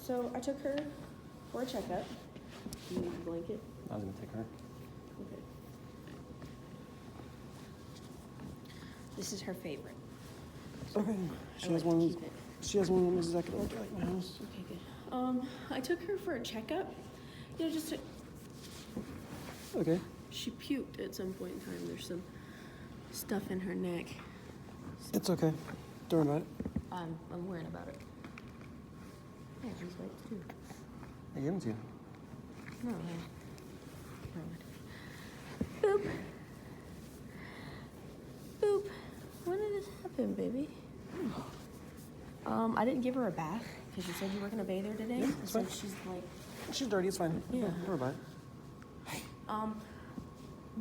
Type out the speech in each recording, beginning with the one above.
So I took her for a checkup. Do you need a blanket? I was gonna take her. Okay. This is her favorite. Okay. She has one. She has one exactly like my house. Okay, good. I took her for a checkup. Just to... Okay. She puked at some point in time. There's some stuff in her neck. It's okay. Don't worry about it. I'm worried about it. I have these wipes too. I gave them to you. No, Boop. Boop. When did this happen, baby? I didn't give her a bath because you said you were gonna bathe her today. Yeah, it's so fine. she's like, She's dirty. It's fine. Yeah. Don't worry about it.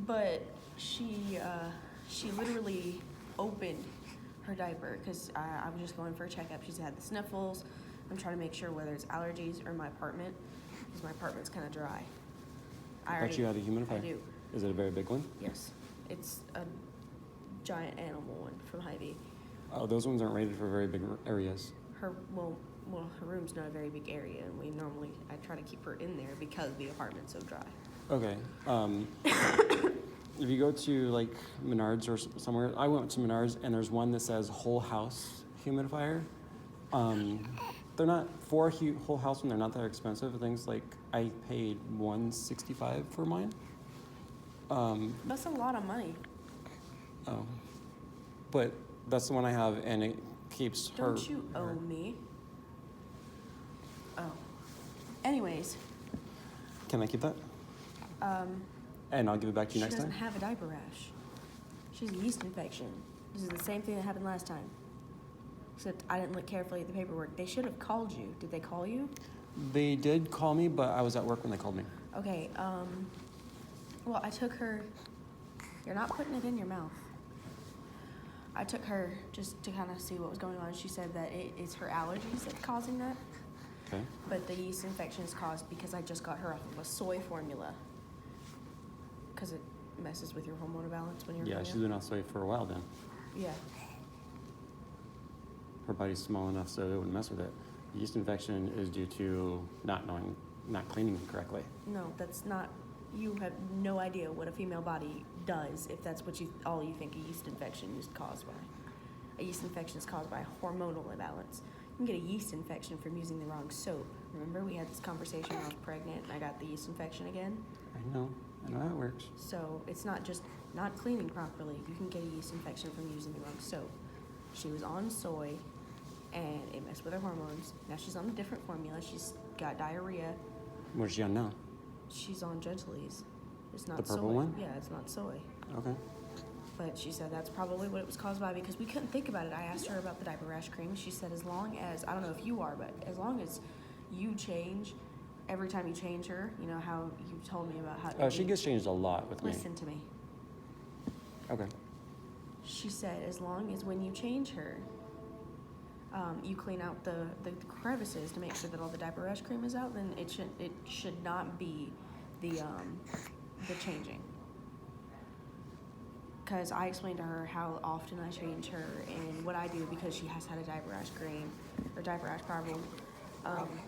But she literally opened her diaper because I was just going for a checkup. She's had the sniffles. I'm trying to make sure whether it's allergies or my apartment, because my apartment's kind of dry. I thought you had a humidifier. I do. Is it a very big one? Yes, it's a giant animal one from Hy-Vee. Oh, those ones aren't rated for very big areas. Her room's not a very big area, and I try to keep her in there because the apartment's so dry. Okay. If you go to like Menards or somewhere, I went to Menards and there's one that says whole house humidifier. They're not for a whole house one. They're not that expensive. Things like I paid $165 for mine. That's a lot of money. Oh, but that's the one I have, and it keeps her. Don't you owe me? Oh. Anyways. Can I keep that? And I'll give it back to you next She time. doesn't have a diaper rash. She has a yeast infection. This is the same thing that happened last time. Except I didn't look carefully at the paperwork. They should have called you. Did they call you? They did call me, but I was at work when they called me. Okay, well, I took her... You're not putting it in your mouth. I took her just to kind of see what was going on. She said that it's her allergies that's causing that. Okay. But the yeast infection is caused because I just got her off of a soy formula. Because it messes with your hormonal balance when you're Yeah, she's been off soy for a while then. Yeah. Her body's small enough so it wouldn't mess with it. Yeast infection is due to not cleaning correctly. No, that's not... You have no idea what a female body does if that's what all you think a yeast infection is caused by. A yeast infection is caused by a hormonal imbalance. You can get a yeast infection from using the wrong soap. Remember we had this conversation when I was pregnant and I got the yeast infection again? I know how it works. So it's not just not cleaning properly. You can get a yeast infection from using the wrong soap. She was on soy and it messed with her hormones. Now she's on a different formula. She's got diarrhea. Where's she on now? She's on Judge Lee's. It's not The purple soy. one? Yeah, it's not soy. Okay. But she said that's probably what it was caused by because we couldn't think about it. I asked her about the diaper rash cream. She said as long as, I don't know if you are, but as long as you change, every time you change her, you know how you told me about how... Oh, she gets changed a lot with me. Listen to me. Okay. She said as long as when you change her, you clean out the crevices to make sure that all the diaper rash cream is out, then it should not be the changing. Because I explained to her how often I change her and what I do because she has had a diaper rash cream or diaper rash problem.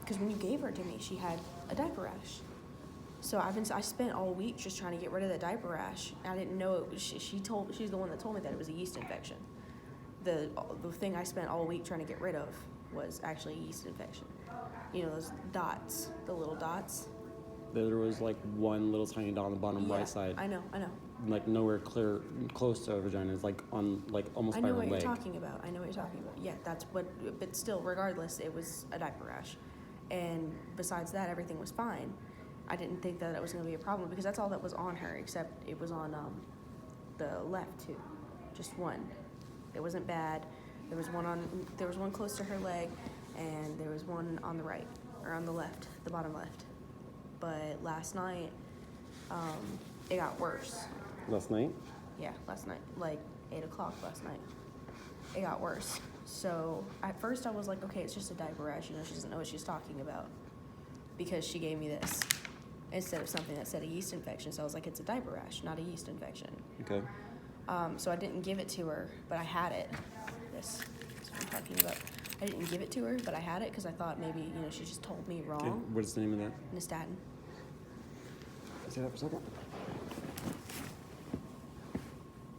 Because when you gave her to me, she had a diaper rash. So I spent all week just trying to get rid of the diaper rash. I didn't know it was, she's the one that told me that it was a yeast infection. The thing I spent all week trying to get rid of was actually a yeast infection. You know, those dots, the little dots. There was like one little tiny dot on the bottom right side. I know. Like nowhere close to her vagina. It's like on, like almost by her leg. I know what you're talking about. Yeah, that's what, but still, regardless, it was a diaper rash. And besides that, everything was fine. I didn't think that it was going to be a problem because that's all that was on her, except it was on the left too, just one. It wasn't bad. There was one close to her leg, and there was one on the right, or on the left, the bottom left. But last night, it got worse. Last night? Yeah, last night, like 8 o'clock last night. It got worse. So at first I was like, okay, it's just a diaper rash. You know, she doesn't know what she's talking about because she gave me this instead of something that said a yeast infection. So I was like, it's a diaper rash, not a yeast infection. Okay. So I didn't give it to her, but I had it. This is what I'm talking about. I didn't give it to her, but I had it because I thought maybe, you know, she just told me Okay, wrong. what is the name of that? Nystatin. Say that for a second.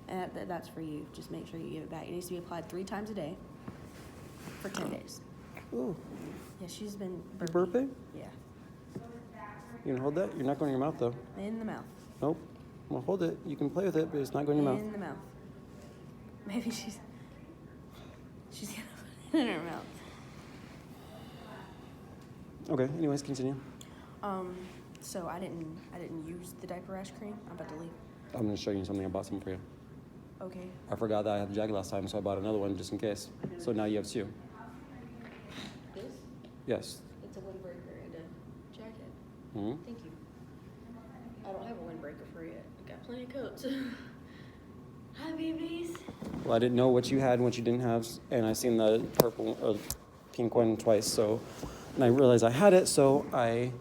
And that's for you. Just make sure you give it back. It needs to be applied 3 times a day for 10 days. Ooh, Yeah, she's been you burping. burping? Yeah, You can hold that? You're not going in your mouth, though. in the mouth. Nope. Well, hold it. You can play with it, but it's not going in your mouth. In the mouth. Maybe she's gonna put it in her mouth. Okay, anyways, continue. So I didn't use the diaper rash cream. I'm about to leave. I'm going to show you something. I bought some for you. Okay. I forgot that I had the jacket last time, so I bought another one just in case. So now you have 2. This? Yes. It's a windbreaker and a jacket. Hmm. Thank you. I don't have a windbreaker for you. I got plenty of coats. Hi, babies. Well, I didn't know what you had and what you didn't have, and I seen the purple or pink one twice, so, and I realized I had it, so I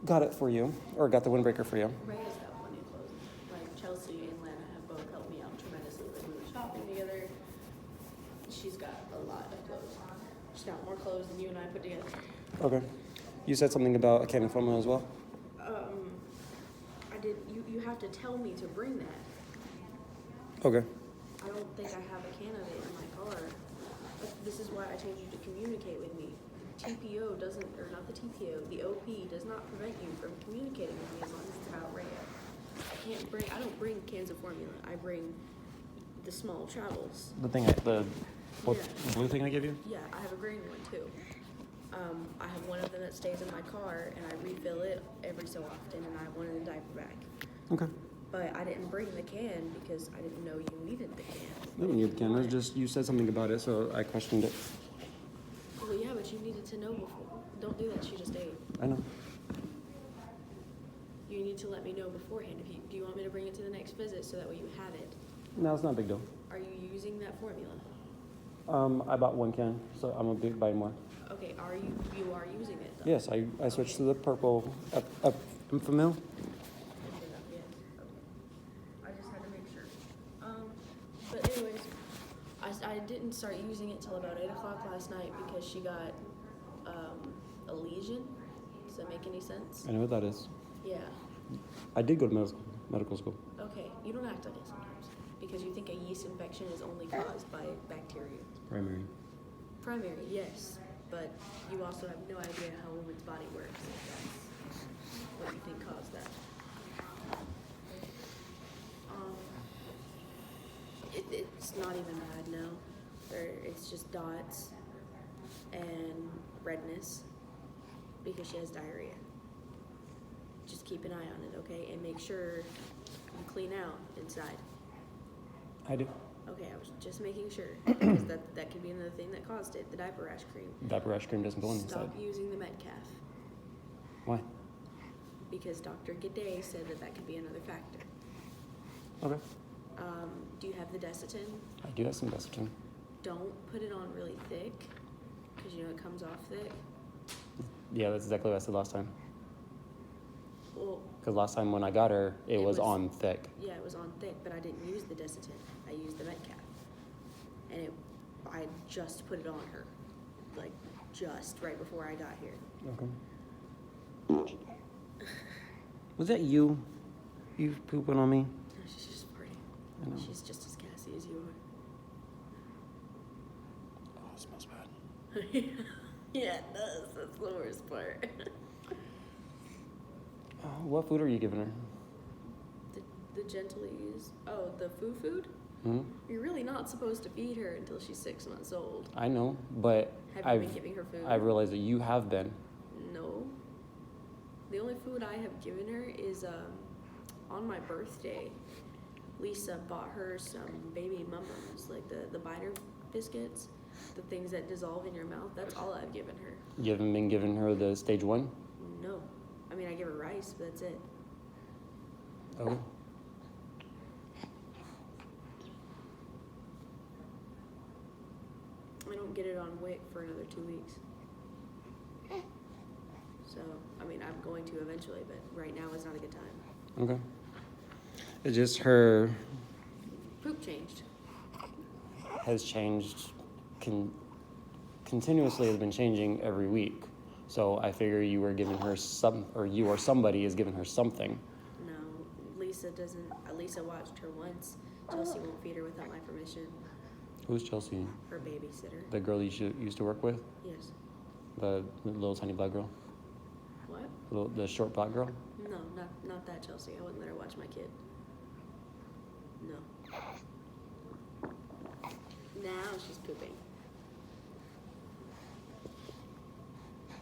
got it for you, or got the windbreaker for you. Ray has got plenty of clothes. Like Chelsea and Lana have both helped me out tremendously. Like we were shopping together. She's got a lot of clothes. She's got more clothes than you and I put together. Okay. You said something about a can of formula as well? I did. You have to tell me to bring that. Okay. I don't think I have a can of it in my car. But this is why I told you to communicate with me. TPO doesn't, or not the TPO, the OP does not prevent you from communicating with me as long as it's about Rhea. I don't bring cans of formula. I bring the small travels. The thing, the Yeah. blue thing I gave you? Yeah, I have a green one too. I have one of them that stays in my car and I refill it every so often, and I have one in the diaper bag. Okay. But I didn't bring the can because I didn't know you needed the can. I don't need the can. I was just, you said something about it, so I questioned it. Well, yeah, but you needed to know before. Don't do that. She just ate. I know. You need to let me know beforehand. Do you want me to bring it to the next visit so that way you have it? No, it's not a big deal. Are you using that formula? I bought 1 can, so I'm gonna buy more. Okay, you are using it though? Yes, I switched to the purple Enfamil. Yes, okay. I just had to make sure. But anyways, I didn't start using it till about 8 o'clock last night because she got a lesion. Does that make any sense? I know what that is. Yeah. I did go to medical school. Okay, you don't act like it sometimes because you think a yeast infection is only caused by bacteria. Primary. Primary, yes, but you also have no idea how a woman's body works. If that's what you think caused that. It's not even bad now. It's just dots and redness because she has diarrhea. Just keep an eye on it, okay? And make sure you clean out inside. I do. Okay, I was just making sure because that could be another thing that caused it. The diaper rash cream. Diaper rash cream doesn't go inside. Stop using the Metcalf Why? because Dr. G'day said that could be another factor. Okay. Do you have the Desitin? I do have some Desitin. Don't put it on really thick because you know it comes off thick. Yeah, that's exactly what I said last time. Well, Because last time when I got her, it was was- on thick. yeah, it was on thick, but I didn't use the Desitin. I used the Metcalf, and I just put it on her, like just right before I got here. Okay. Was that you? You pooping on me? No, she's just farting. I know. She's just as gassy as you Oh, it smells bad. are. Yeah, it does. That's the worst part. What food are you giving her? The gentle ease. Oh, the food? Hmm? You're really not supposed to feed her until she's 6 months old. I know, but Have you been giving her food? I realize that you have been. No. The only food I have given her is on my birthday. Lisa bought her some baby Mums, like the biter biscuits, the things that dissolve in your mouth. That's all I've given her. You haven't been giving her the stage 1? No. I mean, I give her rice, but that's it. Oh. I don't get it on WIC for another 2 weeks. So, I mean, I'm going to eventually, but right now is not a good time. Okay. It's just her Poop changed. has changed continuously has been changing every week. So I figure you were giving her you or somebody is giving her something. No, Lisa doesn't. Lisa watched her once. Chelsea won't feed her without my permission. Who's Chelsea? Her babysitter. The girl you used to work with? Yes. The little tiny black girl? What? The short black girl? No, not that Chelsea. I wouldn't let her watch my kid. No. Now she's pooping.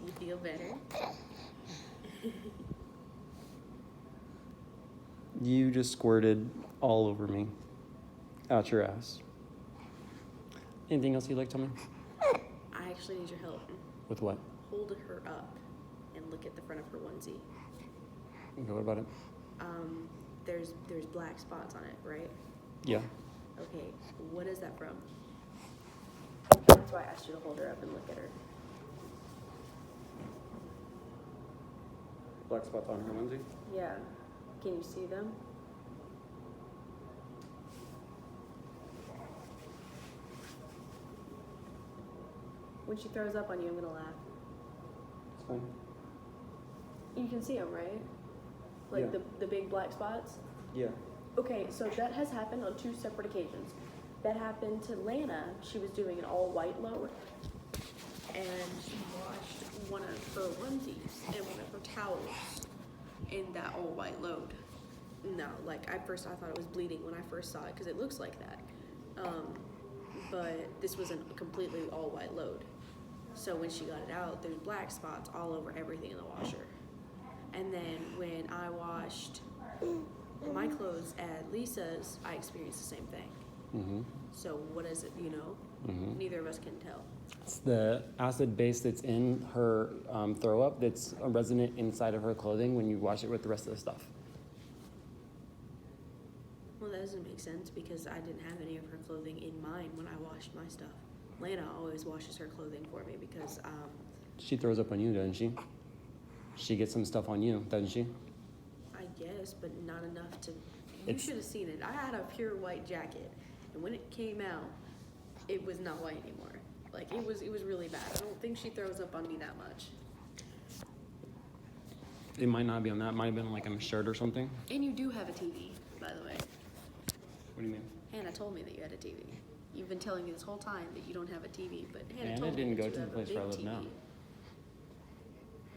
You feel better? You just squirted all over me. Out your ass. Anything else you'd like to tell me? I actually need your help. With what? Hold her up and look at the front of her onesie. Okay, what about it? There's black spots on it, right? Yeah. Okay, what is that from? That's why I asked you to hold her up and look at her. Black spots on her onesie? Yeah. Can you see them? When she throws up on you, I'm gonna laugh. It's fine. You can see them, right? Like Yeah. the big black spots? Yeah. Okay, so that has happened on 2 separate occasions. That happened to Lana. She was doing an all-white load, and she washed one of her onesies and one of her towels in that all-white load. No, like I thought it was bleeding when I first saw it because it looks like that. But this was a completely all-white load. So when she got it out, there's black spots all over everything in the washer. And then when I washed my clothes at Lisa's, I experienced the same thing. Mm-hmm. So what is it, you know? Mm-hmm. Neither of us can tell. It's the acid base that's in her throw up that's resident inside of her clothing when you wash it with the rest of the stuff. Well, that doesn't make sense because I didn't have any of her clothing in mine when I washed my stuff. Lana always washes her clothing for me because, She throws up on you, doesn't she? She gets some stuff on you, doesn't she? I guess, but not enough to. You It's- should have seen it. I had a pure white jacket, and when it came out, it was not white anymore. Like it was really bad. I don't think she throws up on me that much. It might not be on that. It might have been like on a shirt or something. And you do have a TV, by the way. What do you mean? Hannah told me that you had a TV. You've been telling me this whole time that you don't have a TV, but Hannah Hannah told me didn't that go you to the have a place where I big live now. TV.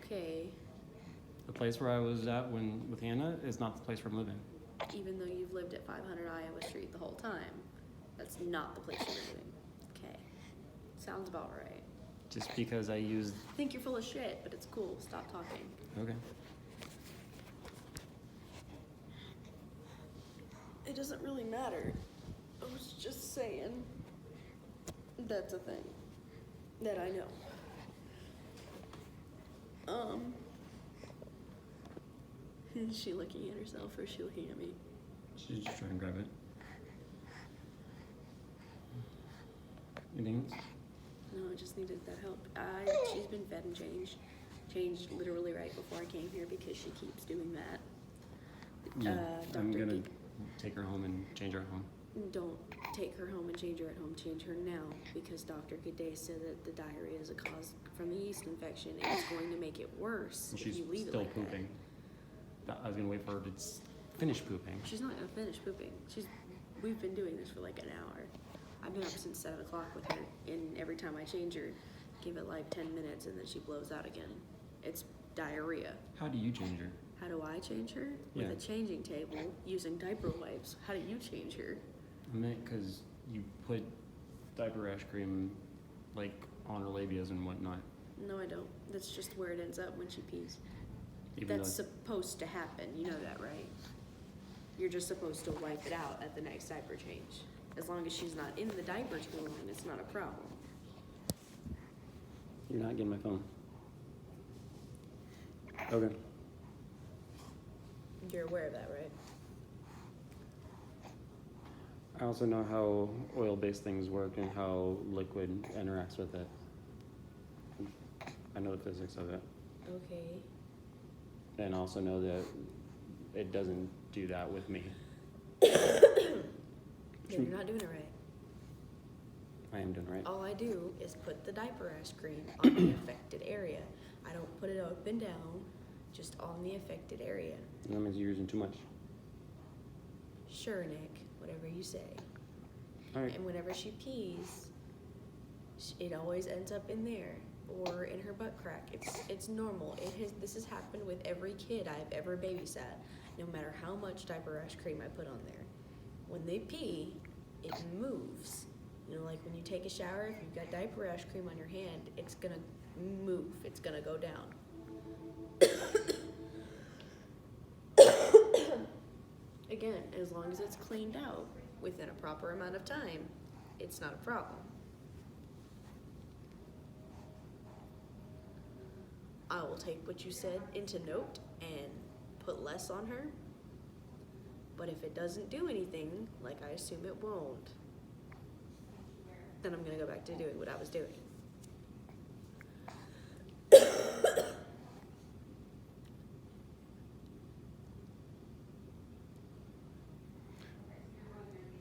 Okay, The place where I was at with Hannah is not the place where I'm living. even though you've lived at 500 Iowa Street the whole time, that's not the place you're living. Okay, sounds about right. Just because I used. I think you're full of shit, but it's cool. Stop talking. Okay. It doesn't really matter. I was just saying that's a thing that I know. Is she looking at herself or is she looking at me? She's just trying to grab it. Anything else? No, I just needed that help. She's been fed and changed literally right before I came here because she keeps doing that. Yeah. I'm Dr. gonna Geek, take her home and change her at home. don't take her home and change her at home. Change her now because Dr. Gade said that the diarrhea is a cause from the yeast infection and it's going to make it worse She's if you leave still it like pooping. I was gonna wait for her to finish pooping. that. She's not gonna finish pooping. We've been doing this for like an hour. I've been up since 7 o'clock with her, and every time I change her, give it like 10 minutes, and then she blows out again. It's diarrhea. How do you change her? How do I change her? Yeah. With a changing table using diaper wipes. How do you change her? I meant because you put diaper rash cream like on her labias and whatnot. No, I don't. That's just where it ends up when she pees. Even That's though supposed to happen. You know that, right? You're just supposed to wipe it out at the next diaper change. As long as she's not in the diaper too long, it's not a problem. you're not getting my phone. Okay. You're aware of that, right? I also know how oil-based things work and how liquid interacts with it. I know the physics of it. Okay. And also know that it doesn't do that with me. Then you're not doing it right. I am doing right. All I do is put the diaper rash cream on the affected area. I don't put it up and down, just on the affected area. That means you're using too much. Sure, Nick, whatever you say. All right. And whenever she pees, it always ends up in there or in her butt crack. It's normal. This has happened with every kid I've ever babysat, no matter how much diaper rash cream I put on there. When they pee, it moves. You know, like when you take a shower, if you've got diaper rash cream on your hand, it's gonna move. It's gonna go down. Again, as long as it's cleaned out within a proper amount of time, it's not a problem. I will take what you said into note and put less on her. But if it doesn't do anything, like I assume it won't, then I'm gonna go back to doing what I was doing.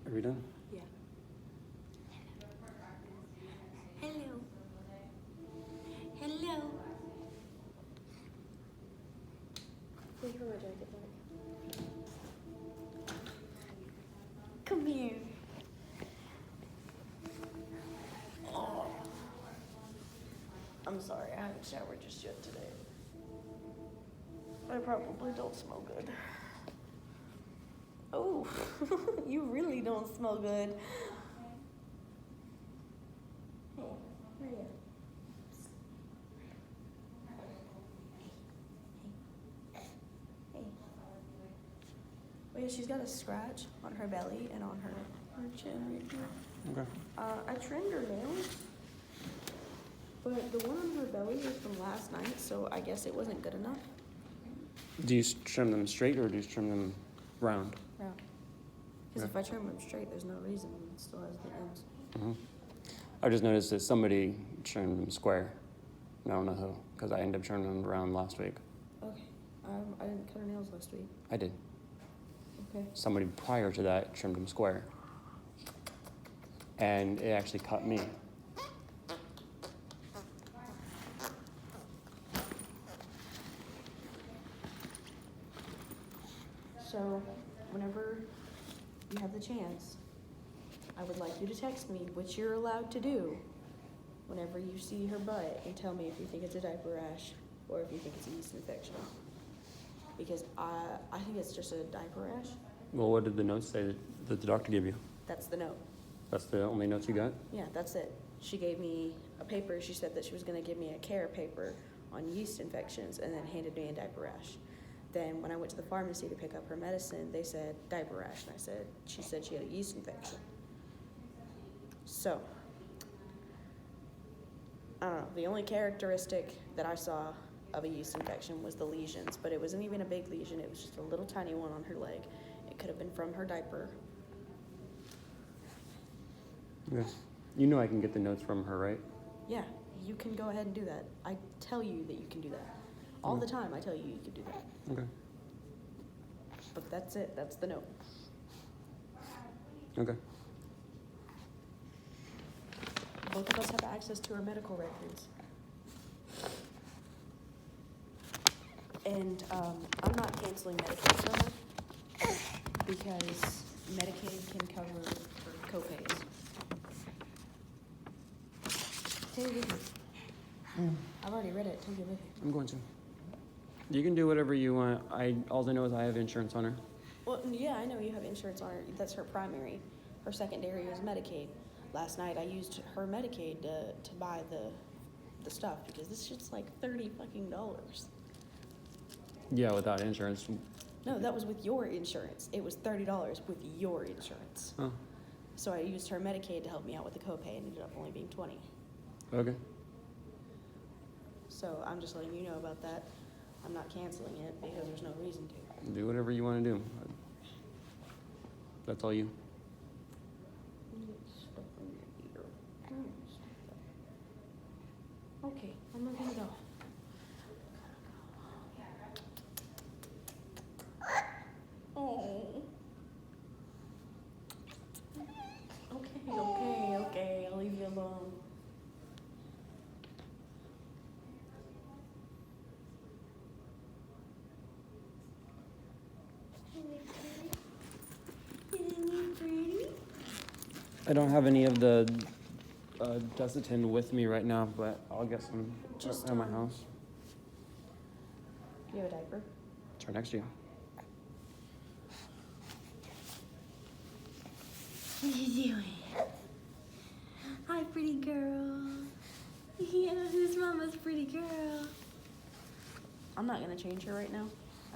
Are we done? Yeah. Hello. Hello. Wait for my jacket back. Come here. Oh. I'm sorry, I haven't showered just yet today. I probably don't smell good. Oh, you really don't smell good. Hey, where are you? Hey. Oh yeah, she's got a scratch on her belly and on her chin right here. Okay. I trimmed her nails, but the one on her belly was from last night, so I guess it wasn't good enough. Do you trim them straight or do you trim them round? Round. Because if I trim them straight, there's no reason it still has the ends. Mm-hmm. I just noticed that somebody trimmed them square. I don't know who, because I ended up trimming them round last week. Okay. I didn't cut her nails last week. I did. Okay. Somebody prior to that trimmed them square. And it actually cut me. So, whenever you have the chance, I would like you to text me, which you're allowed to do, whenever you see her butt, and tell me if you think it's a diaper rash or if you think it's a yeast infection. Because I think it's just a diaper rash. Well, what did the notes say that the doctor gave you? That's the note. That's the only notes you got? Yeah, that's it. She gave me a paper. She said that she was going to give me a care paper on yeast infections and then handed me a diaper rash. Then when I went to the pharmacy to pick up her medicine, they said diaper rash, and she said she had a yeast infection. So, I don't know, the only characteristic that I saw of a yeast infection was the lesions, but it wasn't even a big lesion, it was just a little tiny one on her leg. It could have been from her diaper. Okay. You know I can get the notes from her, right? Yeah, you can go ahead and do that. I tell you that you can do that. All the time I tell you can do that. Okay. But that's it, that's the note. Okay. Both of us have access to her medical records. And I'm not canceling Medicaid for her because Medicaid can cover her copays. Take it with you. I've already read it. Take it with you. I'm going to. You can do whatever you want. All I know is I have insurance on her. Well, yeah, I know you have insurance on her. That's her primary. Her secondary is Medicaid. Last night I used her Medicaid to buy the stuff because this shit's like $30 fucking. Yeah, without insurance. No, that was with your insurance. It was $30 with your insurance. Oh, So I used her Medicaid to help me out with the copay and ended up only being $20. okay. So I'm just letting you know about that. I'm not canceling it because there's no reason to. Do whatever you want to do. That's all you. Okay, I'm not gonna go. Oh. Okay, I'll leave you I don't have any of the Desitin with me right now, but I'll get some Just, at my house. Do you have a diaper? It's right next to you. What are you doing? Hi, pretty girl. Yeah, who's mama's pretty girl? I'm not gonna change her right now.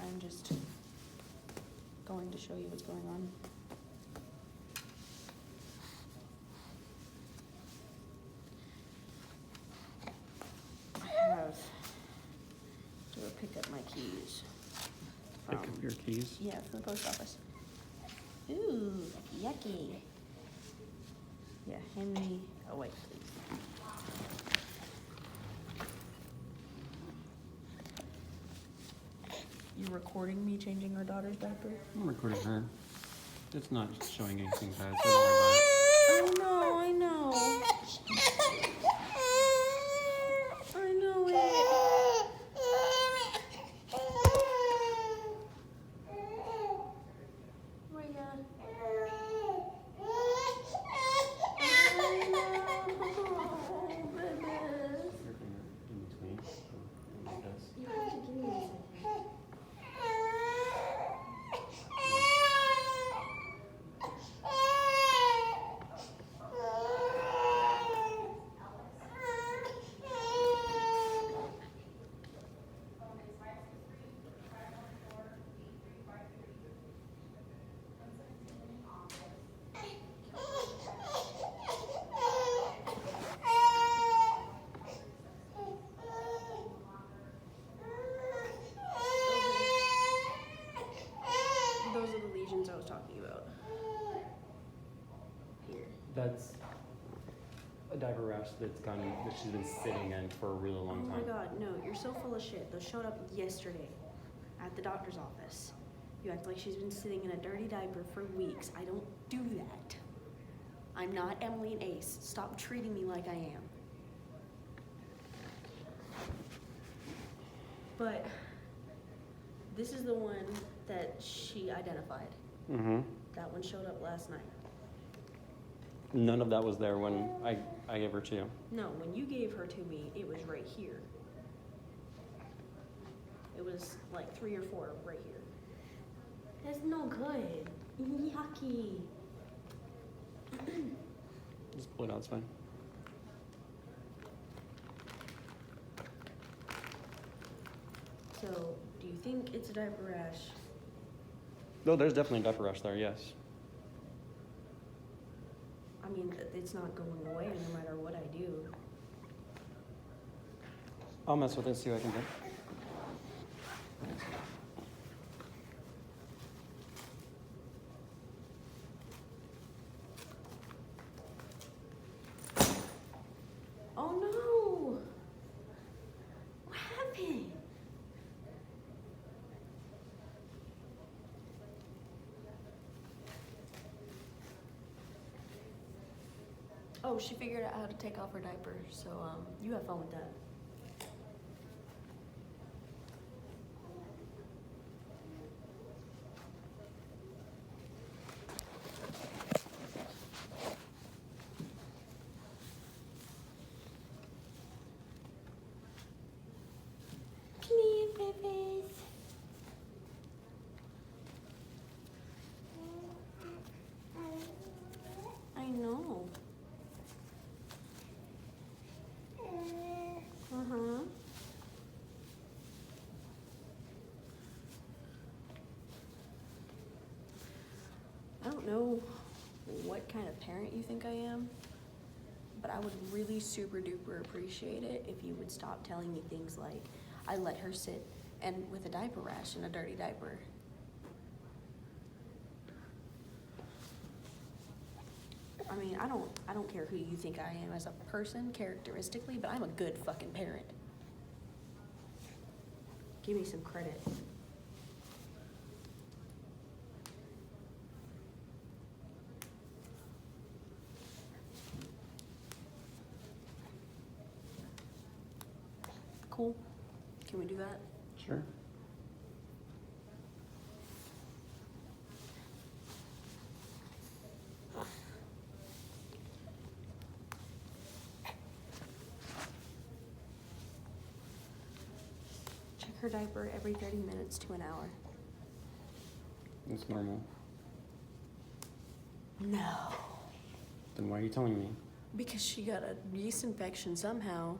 I'm just going to show you what's going on. I have to go pick up my keys. Pick up your keys. Yeah, from the post office. Ooh, yucky. Yeah, hand me a white, please. You recording me changing our daughter's diaper? I'm recording her. It's not showing anything bad, so don't worry about I know. I know it. Where you at? I know, baby. Your finger in between. Like this. You have to give me a second. Those are the lesions I was talking about. Here. That's a diaper rash that she's been sitting in for a really Oh long my time. god, no, you're so full of shit. Those showed up yesterday at the doctor's office. You act like she's been sitting in a dirty diaper for weeks. I don't do that. I'm not Emily and Ace. Stop treating me like I am. But this is the one that she identified. Mm-hmm. That one showed up last night. None of that was there when I gave her to you. No, when you gave her to me, it was right here. It was like 3 or 4 right here. That's no good. Yucky. Just pull it out, it's fine. So, do you think it's a diaper rash? No, there's definitely a diaper rash there, yes. I mean, it's not going away no matter what I do. I'll mess with it, see what I can do. Oh no! What happened? Oh, she figured out how to take off her diaper, so you have fun with that. Come here, babies. I know. Uh-huh. I don't know what kind of parent you think I am, but I would really super duper appreciate it if you would stop telling me things like, I let her sit and with a diaper rash and a dirty diaper. I mean, I don't care who you think I am as a person characteristically, but I'm a good fucking parent. Give me some credit. Cool. Can we do that? Sure. her diaper every 30 minutes to an hour. It's normal. No. Then why are you telling me? Because she got a yeast infection somehow.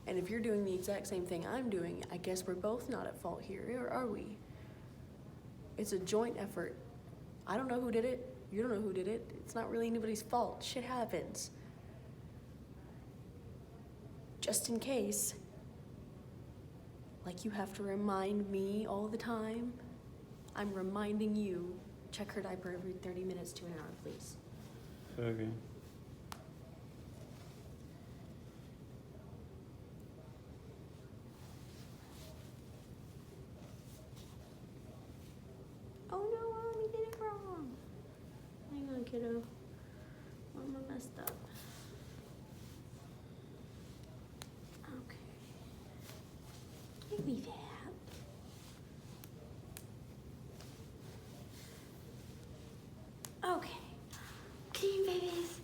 And if you're doing the exact same thing I'm doing, I guess we're both not at fault here, or are we? It's a joint effort. I don't know who did it. You don't know who did it. It's not really anybody's fault. Shit happens. Just in case, like you have to remind me all the time, I'm reminding you, check her diaper every 30 minutes to an hour, please. Okay. Oh no, Mommy did it wrong. Hang on, kiddo. Mama messed up. Okay. Give me that. Okay. Clean babies.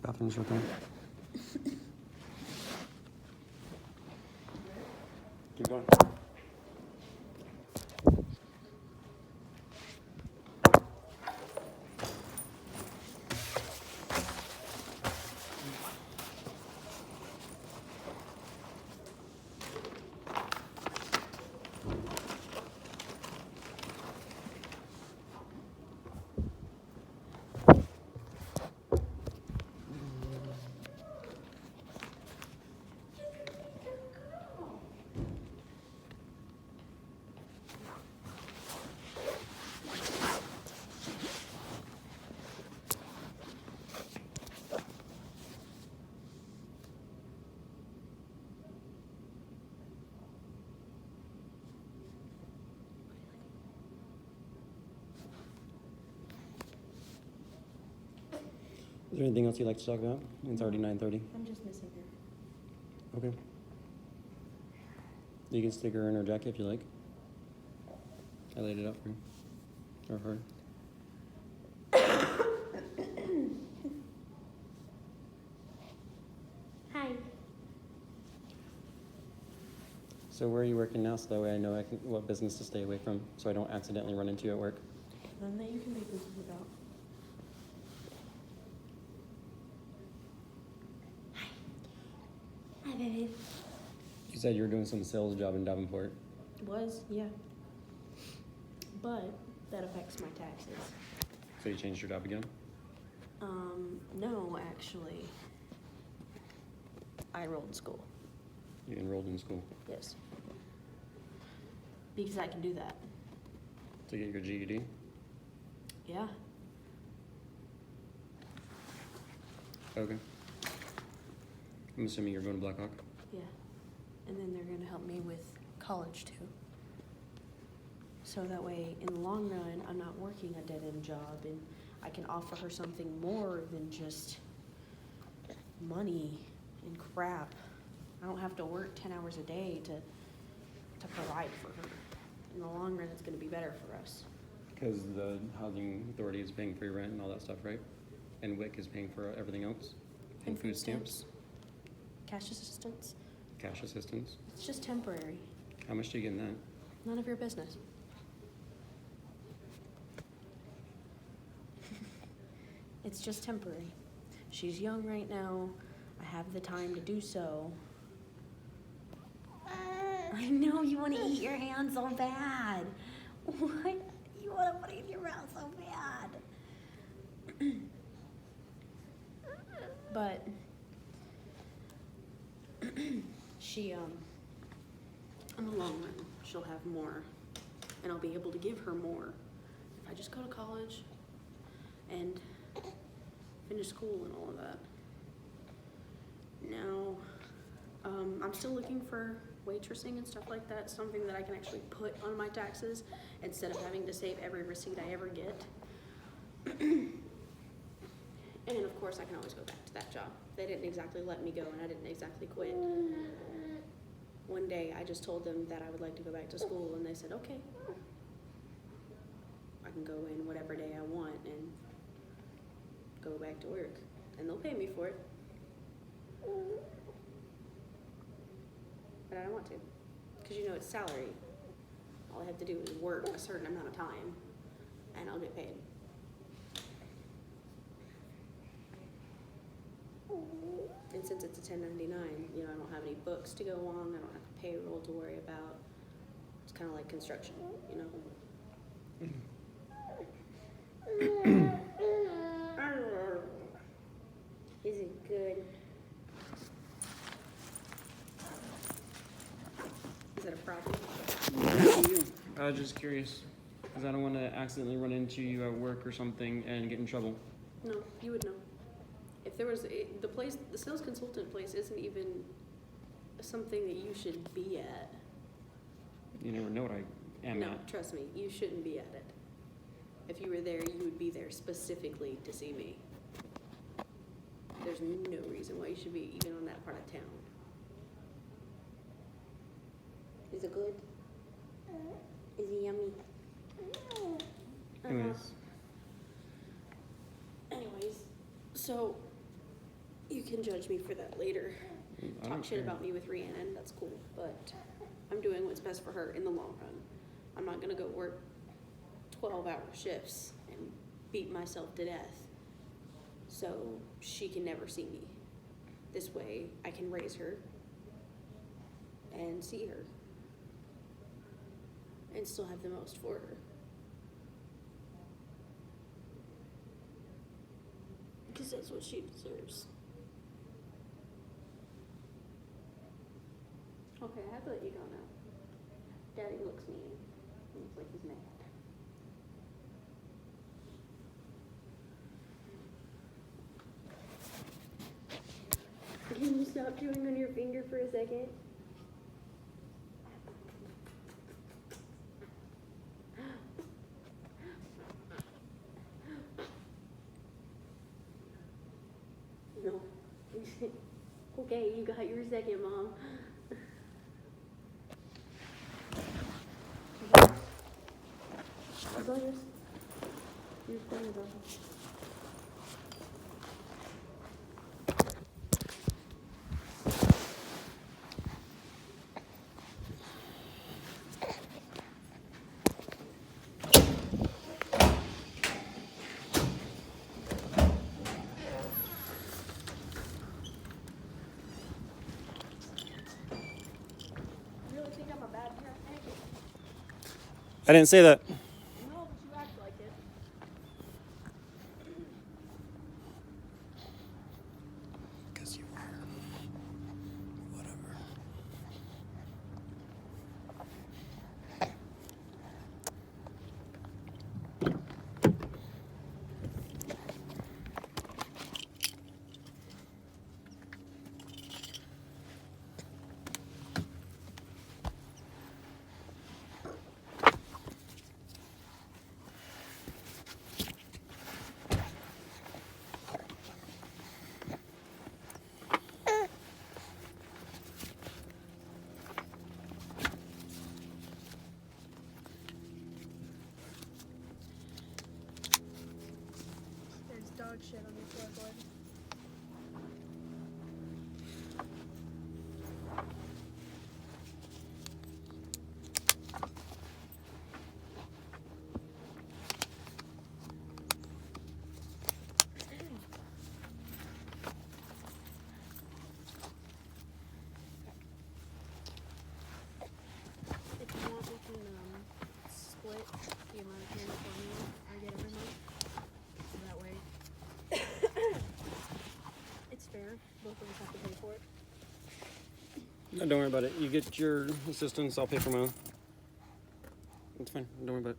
Bathroom's right there. Keep going. Is there anything else you'd like to talk about? It's already 9:30. I'm just missing her. Okay. You can stick her in her jacket if you like. I laid it out for you. Or her. Hi. So where are you working now, so that way I know what business to stay away from, so I don't accidentally run into you at work? None that you can make business about. Hi, baby. You said you were doing some sales job in Davenport. Was, yeah. But that affects my taxes. So you changed your job again? No, actually. I enrolled in school. You enrolled in school Yes. Because I can do that. to get your GED? Yeah. Okay. I'm assuming you're going to Blackhawk? Yeah. And then they're gonna help me with college too. So that way, in the long run, I'm not working a dead-end job and I can offer her something more than just money and crap. I don't have to work 10 hours a day to provide for her. In the long run, it's gonna be better for us. Because the housing authority is paying for your rent and all that stuff, right? And WIC is paying for everything else? And food stamps? Cash assistance. Cash assistance? It's just temporary. How much do you get in that? None of your business. It's just temporary. She's young right now. I have the time to do so. I know you want to eat your hand so bad. What? You want to put it in your mouth so bad. But she, in the long run, she'll have more, and I'll be able to give her more if I just go to college and finish school and all of that. Now, I'm still looking for waitressing and stuff like that, something that I can actually put on my taxes instead of having to save every receipt I ever get. And of course, I can always go back to that job. They didn't exactly let me go, and I didn't exactly quit. One day, I just told them that I would like to go back to school, and they said, okay. I can go in whatever day I want and go back to work. And they'll pay me for it. But I don't want to. Because you know it's salary. All I have to do is work a certain amount of time and I'll get paid. And since it's a 1099, you know, I don't have any books to go on, I don't have payroll to worry about. It's kind of like construction, you know? Is it good? Is that a problem? I was just curious, because I don't want to accidentally run into you at work or something and get in trouble. No, you would know. If there was the sales consultant place isn't even something that you should be at. You never know what I am No, at. trust me, you shouldn't be at it. If you were there, you would be there specifically to see me. There's no reason why you should be even on that part of town. Is it good? Is it yummy? Anyways, Anyways, so you can judge me for that later. I Talk don't shit care. about me with Rhiannon, that's cool, but I'm doing what's best for her in the long run. I'm not gonna go work 12-hour shifts and beat myself to death so she can never see me. This way I can raise her and see her and still have the most for her. Because that's what she deserves. Okay, I have to let you go now. Daddy looks mean. He looks like he's mad. Can you stop chewing on your finger for a second? No. Okay, you got your second, Mom. Go your phone, bro. You really think I'm a bad parent? I didn't say that. No, but you act like it. Because you are. Whatever. There's dog shit on the floorboard. If you want, we can split the amount of candy formula I get every month. So that way, it's fair. Both of us have to pay for it. No, don't worry about it. You get your assistance, I'll pay for my own. It's fine. Don't worry about it.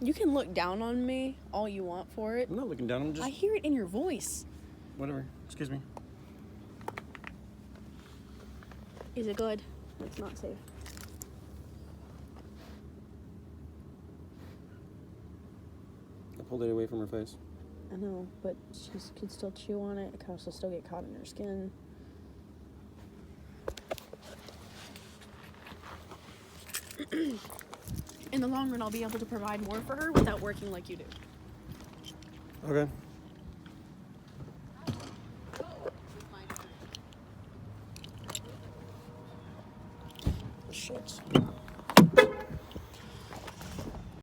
You can look down on me all you want for it. I'm not looking down. I'm just. I hear it in your voice. Whatever. Excuse me. Is it good? It's not safe. I pulled it away from her face. I know, but she could still chew on it. It could also still get caught in her skin. in the long run, I'll be able to provide more for her without working like you do. Okay. Shit.